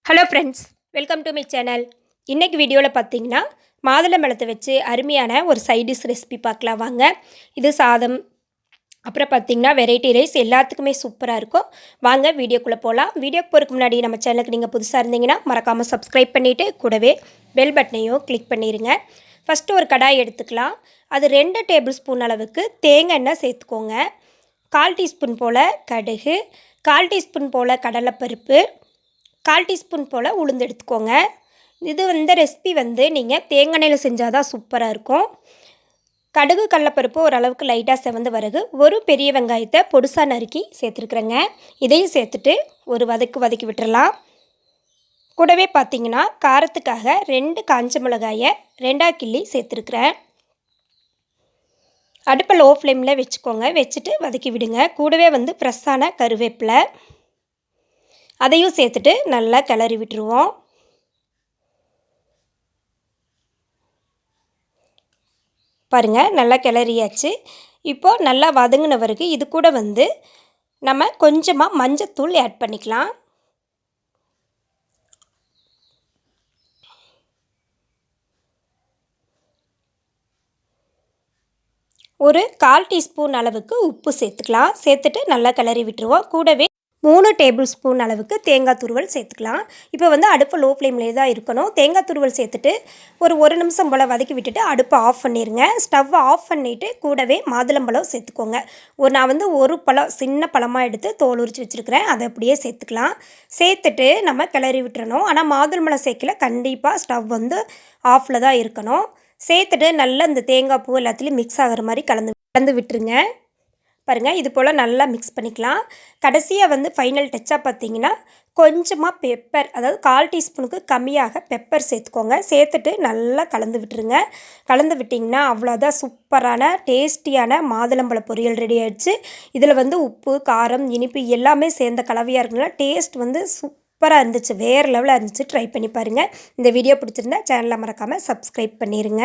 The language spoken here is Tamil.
Hello friends, welcome to my channel. இன்றைக்கி வீடியோவில் பார்த்தீங்கன்னா மாதுளம்பழத்தை வச்சு அருமையான ஒரு சைட் டிஷ் ரெசிபி பார்க்கலாம் வாங்க. இது சாதம், அப்புறம் பார்த்திங்கன்னா வெரைட்டி ரைஸ் எல்லாத்துக்குமே சூப்பராக இருக்கும். வாங்க வீடியோக்குள்ளே போகலாம். வீடியோக்கு போகிறதுக்கு முன்னாடி நம்ம சேனலுக்கு நீங்கள் புதுசாக இருந்தீங்கன்னா மறக்காமல் சப்ஸ்கிரைப் பண்ணிவிட்டு கூடவே பெல் பட்டனையும் கிளிக் பண்ணிடுங்க. ஃபஸ்ட்டு ஒரு கடாய் எடுத்துக்கலாம். அது 2 டேபிள் ஸ்பூன் அளவுக்கு தேங்காய் எண்ணெய் சேர்த்துக்கோங்க. 1/4 டீஸ்பூன் போல் கடுகு, 1/4 டீஸ்பூன் போல் கடலைப்பருப்பு, 1/4 டீஸ்பூன் போல் உளுந்து எடுத்துக்கோங்க. இந்த ரெசிபி நீங்கள் தேங்காய் எண்ணெயில் செஞ்சால் தான் சூப்பராக இருக்கும். கடுகு கடலைப்பருப்பு ஓரளவுக்கு லைட்டாக செவந்து வரகு ஒரு பெரிய வெங்காயத்தை பொடுசாக நறுக்கி சேர்த்துருக்குறேங்க. இதையும் சேர்த்துட்டு ஒரு வதக்கி விட்டுறலாம். கூடவே பார்த்திங்கன்னா காரத்துக்காக 2 காஞ்ச மிளகாயை 2ஆக கிள்ளி சேர்த்துருக்குறேன். அடுப்பை லோ ஃப்ளேமில் வச்சுக்கோங்க. வச்சுட்டு வதக்கி விடுங்க. கூடவே ஃப்ரெஷ்ஷான கருவேப்பிலை அதையும் சேர்த்துட்டு நல்லா கிளறி விட்டுருவோம். பாருங்கள், நல்லா கிளறியாச்சு. இப்போது நல்லா வதங்கின பிறகு இது கூட நம்ம கொஞ்சமாக மஞ்சத்தூள் ஆட் பண்ணிக்கலாம். ஒரு 1/4 டீஸ்பூன் அளவுக்கு உப்பு சேர்த்துக்கலாம். சேர்த்துட்டு நல்லா கிளறி விட்டுருவோம். கூடவே 3 டேபிள் ஸ்பூன் அளவுக்கு தேங்காய் துருவல் சேர்த்துக்கலாம். இப்போ அடுப்பு லோ ஃப்ளேம்லேயே தான் இருக்கணும். தேங்காய் துருவல் சேர்த்துட்டு ஒரு நிமிஷம் போல் வதக்கி விட்டுட்டு அடுப்பை ஆஃப் பண்ணிடுங்க. ஸ்டவ்வை ஆஃப் பண்ணிவிட்டு கூடவே மாதுளம்பழம் சேர்த்துக்கோங்க. நான் ஒரு பழம் சின்ன பழமாக எடுத்து தோல் உரித்து வச்சுருக்கிறேன். அதை அப்படியே சேர்த்துக்கலாம். சேர்த்துட்டு நம்ம கிளறி விட்டுறணும். ஆனால் மாதுளம்பழம் சேர்க்கல, கண்டிப்பாக ஸ்டவ் ஆஃபில் தான் இருக்கணும். சேர்த்துட்டு நல்லா இந்த தேங்காய் பூ எல்லாத்துலேயும் மிக்ஸ் ஆகிற மாதிரி கலந்து விட்டுருங்க. பாருங்கள், இது போல் நல்லா மிக்ஸ் பண்ணிக்கலாம். கடைசியாக ஃபைனல் டச்சாக பார்த்தீங்கன்னா கொஞ்சமாக பெப்பர், அதாவது 1/4 டீஸ்பூனுக்கு கம்மியாக பெப்பர் சேர்த்துக்கோங்க. சேர்த்துட்டு நல்லா கலந்து விட்டுருங்க. கலந்து விட்டிங்கன்னா அவ்வளோதான், சூப்பரான டேஸ்டியான மாதுளம்பழ பொரியல் ரெடி ஆகிடுச்சு. இதில் உப்பு, காரம், இனிப்பு எல்லாமே சேர்ந்த கலவையாக இருக்குங்களா. டேஸ்ட் சூப்பராக இருந்துச்சு, வேறு லெவலாக இருந்துச்சு. ட்ரை பண்ணி பாருங்கள். இந்த வீடியோ பிடிச்சிருந்தா சேனலை மறக்காமல் சப்ஸ்கிரைப் பண்ணிடுங்க.